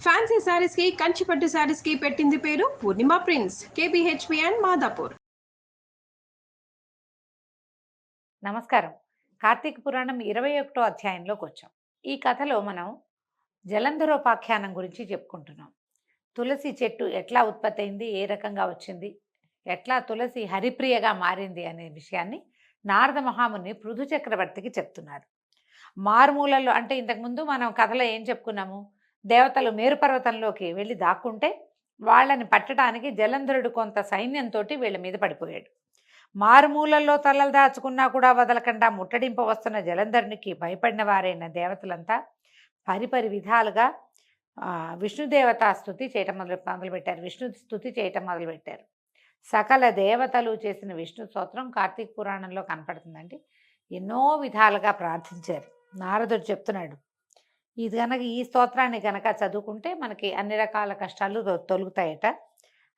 Fancy saris కి కంచిపట్టు శారీస్ కి పెట్టింది పేరు పూర్ణిమ ప్రింట్స్, కేబిహెచ్పి అండ్ మాదాపూర్. నమస్కారం. కార్తీక పురాణం 21వ అధ్యాయంలోకి వచ్చాం. ఈ కథలో మనం జలంధరోపాఖ్యానం గురించి చెప్పుకుంటున్నాం. తులసి చెట్టు ఎట్లా ఉత్పత్తి అయింది, ఏ రకంగా వచ్చింది, ఎట్లా తులసి హరిప్రియగా మారింది అనే విషయాన్ని నారద మహాముని పృథు చక్రవర్తికి చెప్తున్నారు. మారుమూలలో అంటే ఇంతకుముందు మనం కథలో ఏం చెప్పుకున్నాము, దేవతలు మేరుపర్వతంలోకి వెళ్ళి దాక్కుంటే వాళ్ళని పట్టడానికి జలంధరుడు కొంత సైన్యంతో వీళ్ళ మీద పడిపోయాడు. మారుమూలల్లో తలలు దాచుకున్నా కూడా వదలకుండా ముట్టడింప వస్తున్న జలంధరునికి భయపడిన వారైన దేవతలంతా పరిపరి విధాలుగా విష్ణుదేవత స్తుతి చేయటం మొదలుపెట్టారు. విష్ణు స్తుతి చేయటం మొదలుపెట్టారు. సకల దేవతలు చేసిన విష్ణు స్తోత్రం కార్తీక పురాణంలో కనపడుతుందండి. ఎన్నో విధాలుగా ప్రార్థించారు. నారదుడు చెప్తున్నాడు, ఇది కనుక ఈ స్తోత్రాన్ని కనుక చదువుకుంటే మనకి అన్ని రకాల కష్టాలు తొలుగుతాయట.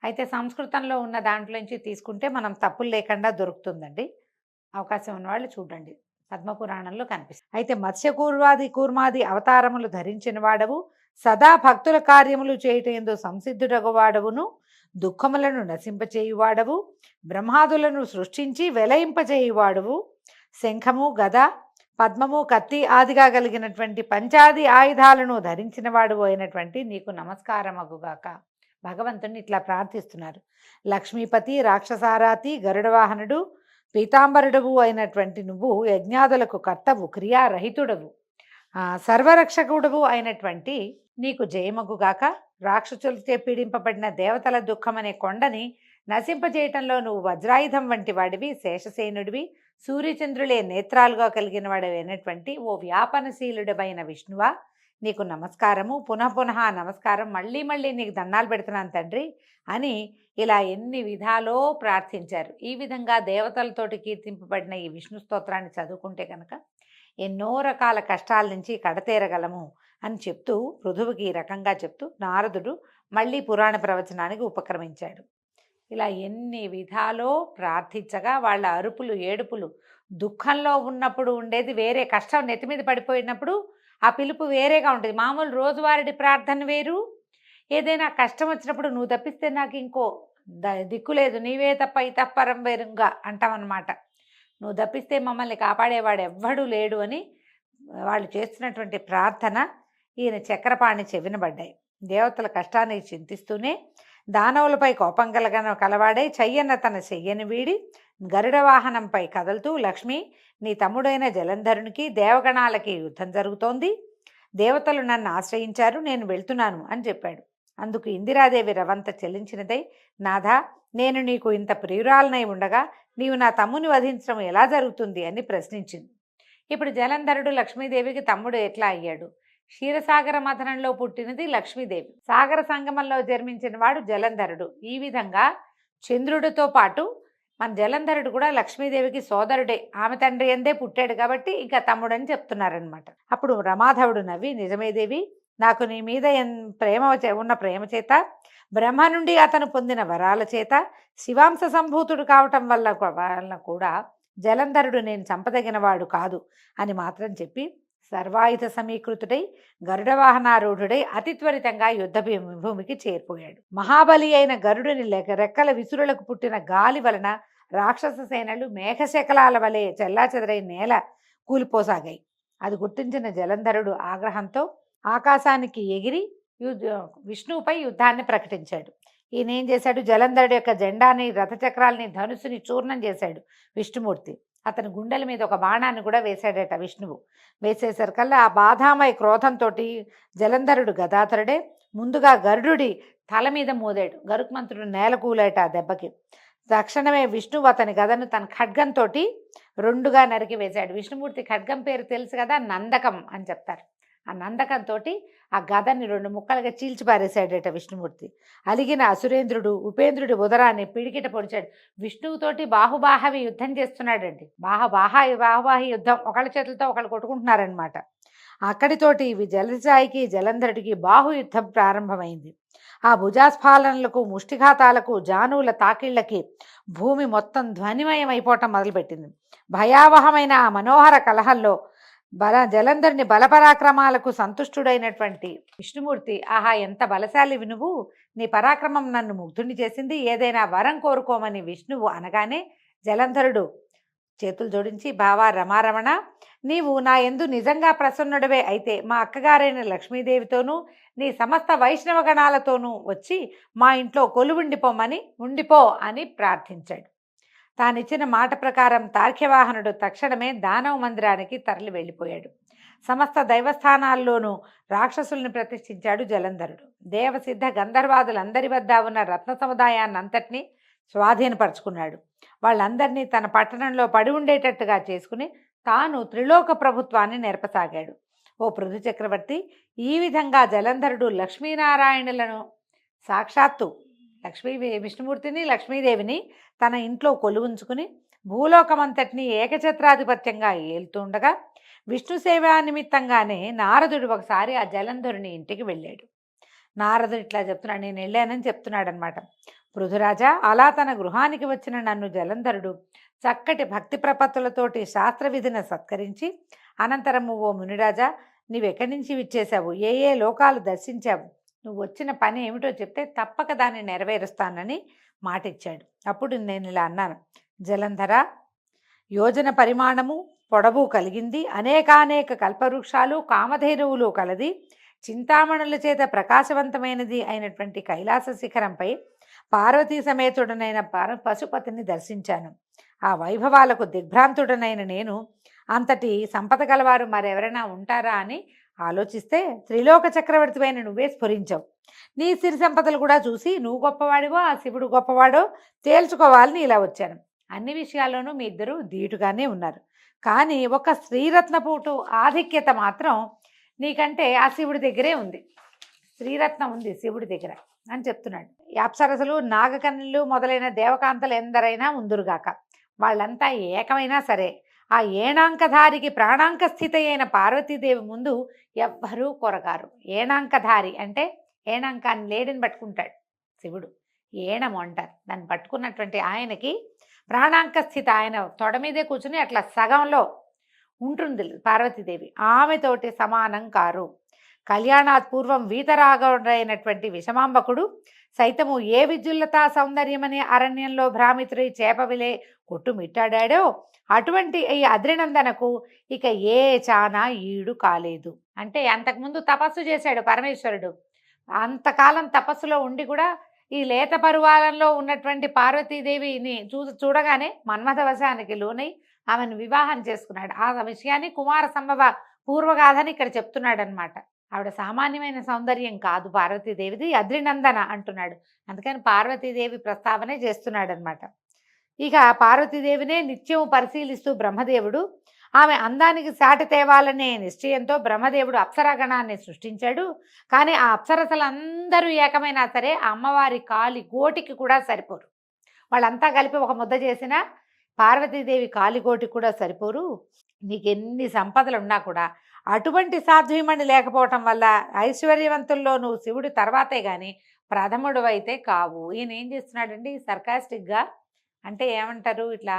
అయితే సంస్కృతంలో ఉన్న దాంట్లోంచి తీసుకుంటే మనం తప్పులు లేకుండా దొరుకుతుందండి. అవకాశం ఉన్నవాళ్ళు చూడండి, పద్మపురాణంలో కనిపిస్తుంది. అయితే కూర్మాది అవతారములు ధరించిన వాడవు, సదా భక్తుల కార్యములు చేయటందు సంసిద్ధుడగవాడవును, దుఃఖములను నశింపచేయువాడవు, బ్రహ్మాదులను సృష్టించి వెలయింపచేయువాడవు, శంఖము గద పద్మము కత్తి ఆదిగా కలిగినటువంటి పంచాది ఆయుధాలను ధరించిన వాడు అయినటువంటి నీకు నమస్కారమగుగాక. భగవంతుని ఇట్లా ప్రార్థిస్తున్నారు. లక్ష్మీపతి, రాక్షసారాతి, గరుడవాహనుడు, పీతాంబరుడవు అయినటువంటి నువ్వు యజ్ఞాదులకు కర్తవు, క్రియారహితుడవు, సర్వరక్షకుడవు అయినటువంటి నీకు జయమగుగాక. రాక్షసులచే పీడింపబడిన దేవతల దుఃఖమనే కొండని నశింపజేయటంలో నువ్వు వజ్రాయుధం వంటి వాడివి, శేషసేనుడివి, సూర్యచంద్రులే నేత్రాలుగా కలిగిన వాడవైనటువంటి ఓ వ్యాపనశీలుడవైన విష్ణువా, నీకు నమస్కారము, పునః నమస్కారం, మళ్ళీ మళ్ళీ నీకు దండాలు పెడుతున్నాను తండ్రి అని ఇలా ఎన్ని విధాలో ప్రార్థించారు. ఈ విధంగా దేవతలతోటి కీర్తింపబడిన ఈ విష్ణు స్తోత్రాన్ని చదువుకుంటే కనుక ఎన్నో రకాల కష్టాల నుంచి కడతేరగలము అని చెప్తూ పృథువుకి ఈ రకంగా చెప్తూ నారదుడు మళ్ళీ పురాణ ప్రవచనానికి ఉపక్రమించాడు. ఇలా ఎన్ని విధాలో ప్రార్థించగా వాళ్ళ అరుపులు ఏడుపులు, దుఃఖంలో ఉన్నప్పుడు ఉండేది వేరే, కష్టం నెత్తిమీద పడిపోయినప్పుడు ఆ పిలుపు వేరేగా ఉంటుంది. మామూలు రోజువారీ ప్రార్థన వేరు, ఏదైనా కష్టం వచ్చినప్పుడు నువ్వు తప్పిస్తే నాకు ఇంకో దిక్కు లేదు, నీవే తప్ప ఇతఃపరం వేరుగా అంటామన్నమాట. నువ్వు తప్పిస్తే మమ్మల్ని కాపాడేవాడు ఎవ్వడూ లేడు అని వాళ్ళు చేస్తున్నటువంటి ప్రార్థన ఈయన చక్రపాణి చెవినబడ్డాయి. దేవతల కష్టాన్ని చింతిస్తూనే దానవులపై కోపం కలవాడై చెయ్యన్న తన చెయ్యని వీడి గరుడ వాహనంపై కదులుతూ, లక్ష్మి, నీ తమ్ముడైన జలంధరునికి దేవగణాలకి యుద్ధం జరుగుతోంది, దేవతలు నన్ను ఆశ్రయించారు, నేను వెళ్తున్నాను అని చెప్పాడు. అందుకు ఇందిరాదేవి రవంత చెల్లించినదై, నాథా, నేను నీకు ఇంత ప్రియురాలనై ఉండగా నీవు నా తమ్ముని వధించడం ఎలా జరుగుతుంది అని ప్రశ్నించింది. ఇప్పుడు జలంధరుడు లక్ష్మీదేవికి తమ్ముడు ఎట్లా అయ్యాడు? క్షీరసాగర మథనంలో పుట్టినది లక్ష్మీదేవి, సాగర సంగమంలో జన్మించిన వాడు జలంధరుడు. ఈ విధంగా చంద్రుడితో పాటు మన జలంధరుడు కూడా లక్ష్మీదేవికి సోదరుడే, ఆమె తండ్రి అందే పుట్టాడు కాబట్టి ఇంకా తమ్ముడని చెప్తున్నారనమాట. అప్పుడు రమాధవుడు నవ్వి, నిజమే దేవి, నాకు నీ మీద ఉన్న ప్రేమ చేత, బ్రహ్మ నుండి అతను పొందిన వరాల చేత, శివాంశ సంభూతుడు కావటం వల్ల కూడా జలంధరుడు నేను చంపదగిన వాడు కాదు అని మాత్రం చెప్పి సర్వాయుధ సమీకృతుడై గరుడవాహనారూఢుడై అతి త్వరితంగా యుద్ధ భూమికి చేరిపోయాడు. మహాబలి అయిన గరుడుని రెక్కల విసురులకు పుట్టిన గాలి వలన రాక్షస సేనలు మేఘశకలాల వలె చెల్లాచెదరై నేల కూలిపోసాగాయి. అది గుర్తించిన జలంధరుడు ఆగ్రహంతో ఆకాశానికి ఎగిరి విష్ణువుపై యుద్ధాన్ని ప్రకటించాడు. ఈయన ఏం చేశాడు, జలంధరుడు యొక్క జెండాని, రథచక్రాలని, ధనుసుని చూర్ణం చేశాడు విష్ణుమూర్తి. అతని గుండెల మీద ఒక బాణాన్ని కూడా వేశాడట విష్ణువు. వేసేసరికల్లా ఆ బాధామయ క్రోధంతో జలంధరుడు గదాధరుడే ముందుగా గరుడుడి తల మీద మోదాడు. గరుత్మంతుడు నేల కూలేట ఆ దెబ్బకి. తక్షణమే విష్ణువు అతని గదను తన ఖడ్గంతో రెండుగా నరికి వేశాడు. విష్ణుమూర్తి ఖడ్గం పేరు తెలుసు కదా, నందకం అని చెప్తారు. ఆ నందకంతో ఆ గదని రెండు ముక్కలుగా చీల్చిపారేశాడట విష్ణుమూర్తి. అలిగిన అసురేంద్రుడు ఉపేంద్రుడి ఉదరాన్ని పిడికిట పొడిచాడు. విష్ణువుతోటి బాహుబాహవి యుద్ధం చేస్తున్నాడండి. బాహుబాహి యుద్ధం, ఒకళ్ళ చేతులతో ఒకళ్ళు కొట్టుకుంటున్నారనమాట. అక్కడితోటి జలసాయికి జలంధరుడికి బాహుయుద్ధం ప్రారంభమైంది. ఆ భుజాస్ఫాలనలకు, ముష్టిఘాతాలకు, జానువుల తాకిళ్లకి భూమి మొత్తం ధ్వనిమయం అయిపోవటం మొదలుపెట్టింది. భయావహమైన ఆ మనోహర కలహంలో జలంధరుని బలపరాక్రమాలకు సంతుష్టుడైనటువంటి విష్ణుమూర్తి, ఆహా ఎంత బలశాలివి నువ్వు, నీ పరాక్రమం నన్ను ముగ్ధుని చేసింది, ఏదైనా వరం కోరుకోమని విష్ణువు అనగానే జలంధరుడు చేతులు జోడించి, బావా రమారమణ, నీవు నా యందు నిజంగా ప్రసన్నుడవే అయితే మా అక్కగారైన లక్ష్మీదేవితోనూ నీ సమస్త వైష్ణవ గణాలతోనూ వచ్చి మా ఇంట్లో ఉండిపో అని ప్రార్థించాడు. తానిచ్చిన మాట ప్రకారం తార్క్యవాహనుడు తక్షణమే దానవ మందిరానికి తరలి వెళ్ళిపోయాడు. సమస్త దైవస్థానాల్లోనూ రాక్షసుల్ని ప్రతిష్ఠించాడు జలంధరుడు. దేవసిద్ధ గంధర్వాదులందరి వద్ద ఉన్న రత్న సముదాయాన్నంతటినీ స్వాధీనపరుచుకున్నాడు. వాళ్ళందరినీ తన పట్టణంలో పడి ఉండేటట్టుగా చేసుకుని తాను త్రిలోక ప్రభుత్వాన్ని నెరపసాగాడు. ఓ పృథు చక్రవర్తి, ఈ విధంగా జలంధరుడు లక్ష్మీనారాయణులను సాక్షాత్తు విష్ణుమూర్తిని లక్ష్మీదేవిని తన ఇంట్లో కొలువుంచుకుని భూలోకమంతటిని ఏకఛత్రాధిపత్యంగా ఏలుతుండగా విష్ణు సేవా నిమిత్తంగానే నారదుడు ఒకసారి ఆ జలంధరుని ఇంటికి వెళ్ళాడు. నారదుడు ఇట్లా చెప్తున్నాడు, నేను వెళ్ళానని చెప్తున్నాడు అనమాట. పృథురాజా, అలా తన గృహానికి వచ్చిన నన్ను జలంధరుడు చక్కటి భక్తి ప్రపత్తులతోటి శాస్త్రవిధిని సత్కరించి అనంతరము, ఓ మునిరాజా, నీవెక్కడి నుంచి విచ్చేశావు, ఏ ఏ లోకాలు దర్శించావు, నువ్వు వచ్చిన పని ఏమిటో చెప్తే తప్పక దాన్ని నెరవేరుస్తానని మాటిచ్చాడు. అప్పుడు నేను ఇలా అన్నాను, జలంధర, యోజన పరిమాణము పొడవు కలిగింది, అనేకానేక కల్పవృక్షాలు కామధేనువులు కలది, చింతామణుల చేత ప్రకాశవంతమైనది అయినటువంటి కైలాస శిఖరంపై పార్వతీ సమేతుడనైన పశుపతిని దర్శించాను. ఆ వైభవాలకు దిగ్భ్రాంతుడనైన నేను అంతటి సంపద గలవారు మరెవరైనా ఉంటారా అని ఆలోచిస్తే త్రిలోక చక్రవర్తిపైన నువ్వే స్ఫురించావు. నీ సిరి సంపదలు కూడా చూసి నువ్వు గొప్పవాడివో ఆ శివుడు గొప్పవాడో తేల్చుకోవాలని ఇలా వచ్చాను. అన్ని విషయాల్లోనూ మీ ఇద్దరు ధీటుగానే ఉన్నారు, కానీ ఒక శ్రీరత్నపుటు ఆధిక్యత మాత్రం నీకంటే ఆ శివుడి దగ్గరే ఉంది. శ్రీరత్నం ఉంది శివుడి దగ్గర అని చెప్తున్నాడు. ఈ అప్సరసలు నాగకన్నులు మొదలైన దేవకాంతలు ఎందరైనా ఉందురుగాక, వాళ్ళంతా ఏకమైనా సరే ఆ ఏణాంకధారికి ప్రాణాంకస్థిత అయిన పార్వతీదేవి ముందు ఎవ్వరూ కొరగారు. ఏణాంకధారి అంటే ఏణాంకాన్ని లేడిని పట్టుకుంటాడు శివుడు, ఏణము అంటారు దాన్ని పట్టుకున్నటువంటి ఆయనకి ప్రాణాంకస్థిత, ఆయన తొడ మీదే కూర్చుని అట్లా సగంలో ఉంటుంది పార్వతీదేవి, ఆమెతోటి సమానం కారు. కళ్యాణాత్ పూర్వం వీతరాగైనటువంటి విషమాంబకుడు సైతము ఏ విద్యుల్లతా సౌందర్యమనే అరణ్యంలో భ్రామితుడై చేపవిలే కొట్టుమిట్టాడాడో అటువంటి ఈ అద్రినందనకు ఇక ఏ చానా ఈడు కాలేదు. అంటే అంతకుముందు తపస్సు చేశాడు పరమేశ్వరుడు, అంతకాలం తపస్సులో ఉండి కూడా ఈ లేత పరువాలంలో ఉన్నటువంటి పార్వతీదేవిని చూడగానే మన్మథవశానికి లోనై ఆమెను వివాహం చేసుకున్నాడు. ఆ విషయాన్ని కుమార సంభవ పూర్వగాథని ఇక్కడ చెప్తున్నాడు అనమాట. ఆవిడ సామాన్యమైన సౌందర్యం కాదు పార్వతీదేవిది, అద్రినందన అంటున్నాడు. అందుకని పార్వతీదేవి ప్రస్తావనే చేస్తున్నాడు అనమాట. ఇక పార్వతీదేవినే నిత్యం పరిశీలిస్తూ బ్రహ్మదేవుడు ఆమె అందానికి సాటి తేవాలనే నిశ్చయంతో బ్రహ్మదేవుడు అప్సరాగణాన్ని సృష్టించాడు. కానీ ఆ అప్సరసలందరూ ఏకమైనా సరే ఆ అమ్మవారి కాలి గోటికి కూడా సరిపోరు. వాళ్ళంతా కలిపి ఒక ముద్ద చేసిన పార్వతీదేవి కాలిగోటికి కూడా సరిపోరు. నీకెన్ని సంపదలు ఉన్నా కూడా అటువంటి సాధ్వీమణి లేకపోవటం వల్ల ఐశ్వర్యవంతుల్లో నువ్వు శివుడి తర్వాతే కానీ ప్రథముడు అయితే కావు. ఈయన ఏం చేస్తున్నాడండి సర్కాస్టిక్గా, అంటే ఏమంటారు, ఇట్లా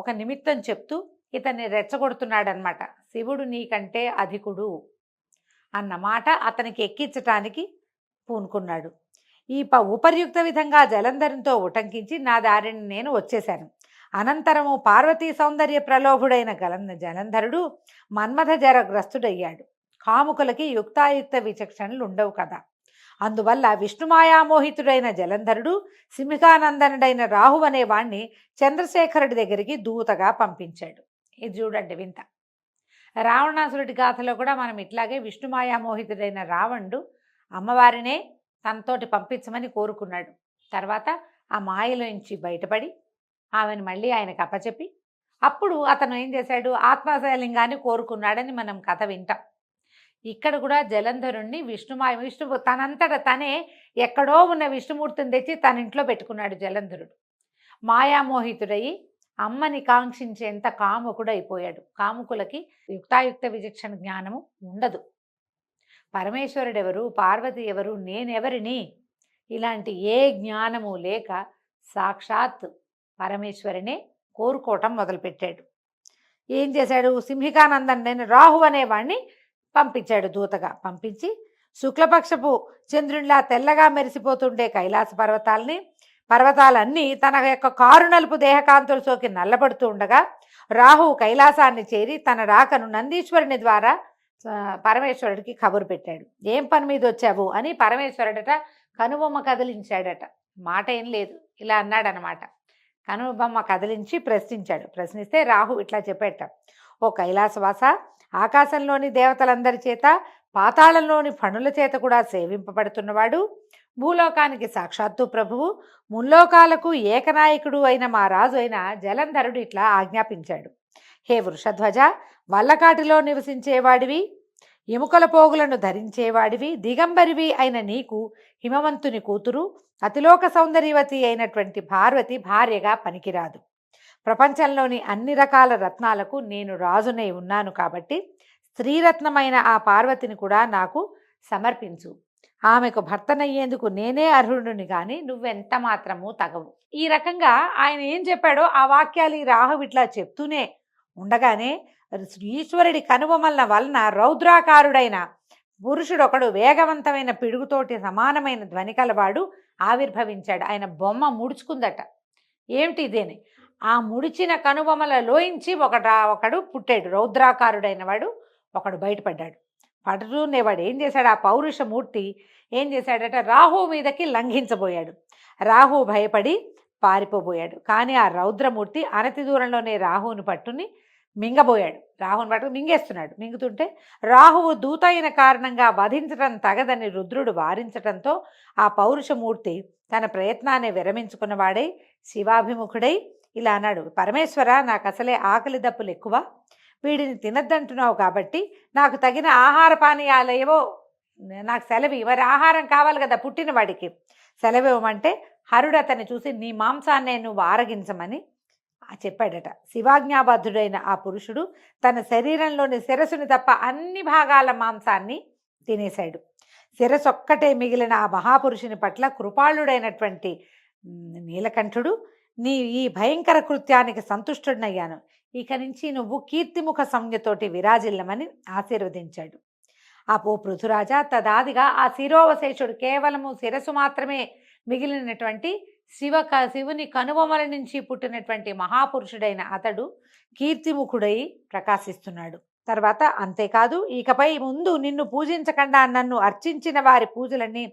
ఒక నిమిత్తం చెప్తూ ఇతన్ని రెచ్చగొడుతున్నాడు అనమాట. శివుడు నీకంటే అధికుడు అన్నమాట అతనికి ఎక్కించటానికి పూనుకున్నాడు. ఈ ఉపర్యుక్త విధంగా జలంధరంతో ఉటంకించి నా దారిని నేను వచ్చేశాను. అనంతరము పార్వతీ సౌందర్య ప్రలోభుడైన జలంధరుడు మన్మథ జరగ్రస్తుడయ్యాడు. కాముకులకి యుక్తాయుక్త విచక్షణలు ఉండవు కదా. అందువల్ల విష్ణుమాయామోహితుడైన జలంధరుడు సింహికానందనుడైన రాహు అనే వాణ్ణి చంద్రశేఖరుడి దగ్గరికి దూతగా పంపించాడు. ఇది చూడండి వింత. రావణాసురుడి గాథలో కూడా మనం ఇట్లాగే విష్ణుమాయామోహితుడైన రావణుడు అమ్మవారినే తనతోటి పంపించమని కోరుకున్నాడు. తర్వాత ఆ మాయలోంచి బయటపడి ఆమెను మళ్ళీ ఆయనకు అప్పచెప్పి అప్పుడు అతను ఏం చేశాడు, ఆత్మశైలింగాన్ని కోరుకున్నాడని మనం కథ వింటాం. ఇక్కడ కూడా జలంధరుణ్ణి విష్ణు తనంతట తనే ఎక్కడో ఉన్న విష్ణుమూర్తిని తెచ్చి తన ఇంట్లో పెట్టుకున్నాడు జలంధరుడు. మాయామోహితుడయి అమ్మని కాంక్షించేంత కాముకుడైపోయాడు. కాముకులకి యుక్తాయుక్త విచక్షణ జ్ఞానము ఉండదు. పరమేశ్వరుడెవరు, పార్వతి ఎవరు, నేనెవరిని, ఇలాంటి ఏ జ్ఞానము లేక సాక్షాత్ పరమేశ్వరినే కోరుకోవటం మొదలుపెట్టాడు. ఏం చేశాడు, సింహికానందన్ నేను రాహు అనేవాడిని పంపించాడు దూతగా. పంపించి శుక్లపక్షపు చంద్రునిలా తెల్లగా మెరిసిపోతుండే కైలాస పర్వతాలన్నీ తన యొక్క కారు నలుపు దేహకాంతులు సోకి నల్లబడుతూ ఉండగా రాహువు కైలాసాన్ని చేరి తన రాకను నందీశ్వరుని ద్వారా పరమేశ్వరుడికి కబురు పెట్టాడు. ఏం పని మీద వచ్చావు అని పరమేశ్వరుడట కనుబొమ్మ కదిలించాడట. మాట ఏం లేదు, ఇలా అన్నాడనమాట. కనుబొమ్మ కదిలించి ప్రశ్నించాడు. ప్రశ్నిస్తే రాహు ఇట్లా చెప్పేట, ఓ కైలాసవాస, ఆకాశంలోని దేవతలందరి చేత పాతాళంలోని ఫణుల చేత కూడా సేవింపబడుతున్నవాడు, భూలోకానికి సాక్షాత్తు ప్రభువు, ముల్లోకాలకు ఏకనాయకుడు అయిన మా రాజు అయిన జలంధరుడు ఇట్లా ఆజ్ఞాపించాడు. హే వృషధ్వజ, వల్లకాటిలో నివసించేవాడివి, ఎముకల పోగులను ధరించేవాడివి, దిగంబరివి అయిన నీకు హిమవంతుని కూతురు, అతిలోక సౌందర్యవతి అయినటువంటి పార్వతి భార్యగా పనికిరాదు. ప్రపంచంలోని అన్ని రకాల రత్నాలకు నేను రాజునై ఉన్నాను కాబట్టి స్త్రీరత్నమైన ఆ పార్వతిని కూడా నాకు సమర్పించు. ఆమెకు భర్తనయ్యేందుకు నేనే అర్హుడిని కానీ నువ్వెంత మాత్రము తగవు. ఈ రకంగా ఆయన ఏం చెప్పాడో ఆ వాక్యాలు ఈ రాహు ఇట్లా చెప్తూనే ఉండగానే ఈశ్వరుడి కనుబొమల వలన రౌద్రాకారుడైన పురుషుడు ఒకడు వేగవంతమైన పిడుగుతోటి సమానమైన ధ్వని కలవాడు ఆవిర్భవించాడు. ఆయన బొమ్మ ముడుచుకుందట. ఏమిటి ఇదేని? ఆ ముడిచిన కనుబొమలలోంచి ఒకడు పుట్టాడు. రౌద్రాకారుడైన వాడు ఒకడు బయటపడ్డాడు. పడుతూనేవాడు ఏం చేశాడు, ఆ పౌరుషమూర్తి ఏం చేశాడట, రాహు మీదకి లంఘించబోయాడు. రాహు భయపడి పారిపోబోయాడు. కానీ ఆ రౌద్రమూర్తి అనతి దూరంలోనే రాహువుని పట్టుని మింగబోయాడు. రాహుని పట్టుకు మింగేస్తున్నాడు. మింగుతుంటే రాహువు దూత అయిన కారణంగా వధించటం తగదని రుద్రుడు వారించటంతో ఆ పౌరుషమూర్తి తన ప్రయత్నాన్ని విరమించుకున్నవాడై శివాభిముఖుడై ఇలా అన్నాడు, పరమేశ్వర, నాకు అసలే ఆకలి దప్పులు ఎక్కువ, వీడిని తినద్దంటున్నావు కాబట్టి నాకు తగిన ఆహార పానీయాలు ఏవో నాకు సెలవు, మరి ఆహారం కావాలి కదా పుట్టిన వాడికి, సెలవివ్వమంటే హరుడు అతన్ని చూసి నీ మాంసాన్ని నువ్వు ఆరగించమని చెప్పాడట. శివాజ్ఞాబద్ధుడైన ఆ పురుషుడు తన శరీరంలోని శిరస్సుని తప్ప అన్ని భాగాల మాంసాన్ని తినేశాడు. శిరస్సు ఒక్కటే మిగిలిన ఆ మహాపురుషుని పట్ల కృపాళుడైనటువంటి నీలకంఠుడు, నీ ఈ భయంకర కృత్యానికి సంతుష్టుడనయ్యాను, ఇక నుంచి నువ్వు కీర్తిముఖ సంజ్ఞతోటి విరాజిల్లమని ఆశీర్వదించాడు. ఆ పృథురాజా, తదాదిగా ఆ శిరోవశేషుడు కేవలము శిరస్సు మాత్రమే మిగిలినటువంటి శివుని కనుబొమల నుంచి పుట్టినటువంటి మహాపురుషుడైన అతడు కీర్తిముఖుడై ప్రకాశిస్తున్నాడు. తర్వాత అంతేకాదు, ఇకపై ముందు నిన్ను పూజించకుండా నన్ను అర్చించిన వారి పూజలన్నీ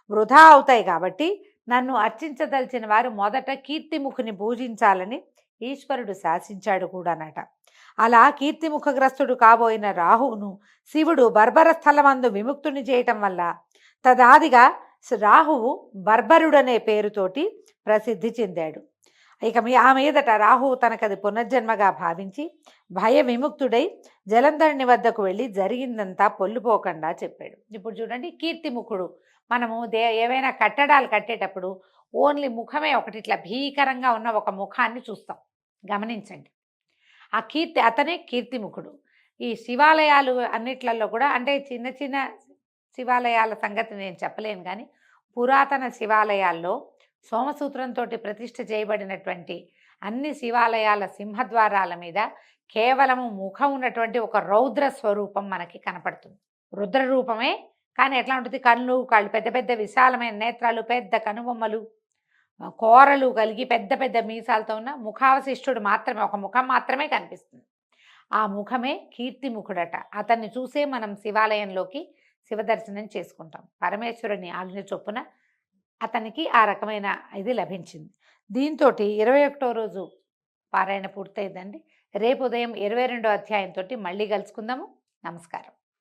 వృధా అవుతాయి కాబట్టి నన్ను అర్చించదలిచిన వారు మొదట కీర్తిముఖుని పూజించాలని ఈశ్వరుడు శాసించాడు కూడానట. అలా కీర్తిముఖగ్రస్తుడు కాబోయిన రాహువును శివుడు బర్బర స్థలమందు విముక్తుని చేయటం వల్ల తదాదిగా రాహువు బర్బరుడనే పేరుతోటి ప్రసిద్ధి చెందాడు. ఇక ఆ మీదట రాహువు తనకది పునర్జన్మగా భావించి భయ విముక్తుడై జలంధరుని వద్దకు వెళ్ళి జరిగిందంతా పొల్లుపోకుండా చెప్పాడు. ఇప్పుడు చూడండి, కీర్తిముఖుడు, మనము ఏవైనా కట్టడాలు కట్టేటప్పుడు ఓన్లీ ముఖమే ఒకటి ఇట్లా భీకరంగా ఉన్న ఒక ముఖాన్ని చూస్తాం. గమనించండి, ఆ అతనే కీర్తిముఖుడు. ఈ శివాలయాలు అన్నిట్లలో కూడా, అంటే చిన్న చిన్న శివాలయాల సంగతి నేను చెప్పలేను, కానీ పురాతన శివాలయాల్లో సోమసూత్రంతో ప్రతిష్ఠ చేయబడినటువంటి అన్ని శివాలయాల సింహద్వారాల మీద కేవలము ముఖం ఉన్నటువంటి ఒక రౌద్ర స్వరూపం మనకి కనపడుతుంది. రుద్ర రూపమే, కానీ ఎట్లా ఉంటుంది, కళ్ళు పెద్ద పెద్ద విశాలమైన నేత్రాలు, పెద్ద కనుబొమ్మలు, కోరలు కలిగి పెద్ద పెద్ద మీసాలతో ఉన్న ముఖావశిష్టుడు మాత్రమే, ఒక ముఖం మాత్రమే కనిపిస్తుంది. ఆ ముఖమే కీర్తిముఖుడట. అతన్ని చూసే మనం శివాలయంలోకి శివదర్శనం చేసుకుంటాం. పరమేశ్వరుని ఆజ్ఞ చొప్పున అతనికి ఆ రకమైన ఇది లభించింది. దీంతో 21వ రోజు పారాయణ పూర్తయిందండి. రేపు ఉదయం 22వ అధ్యాయంతో మళ్ళీ కలుసుకుందాము. నమస్కారం.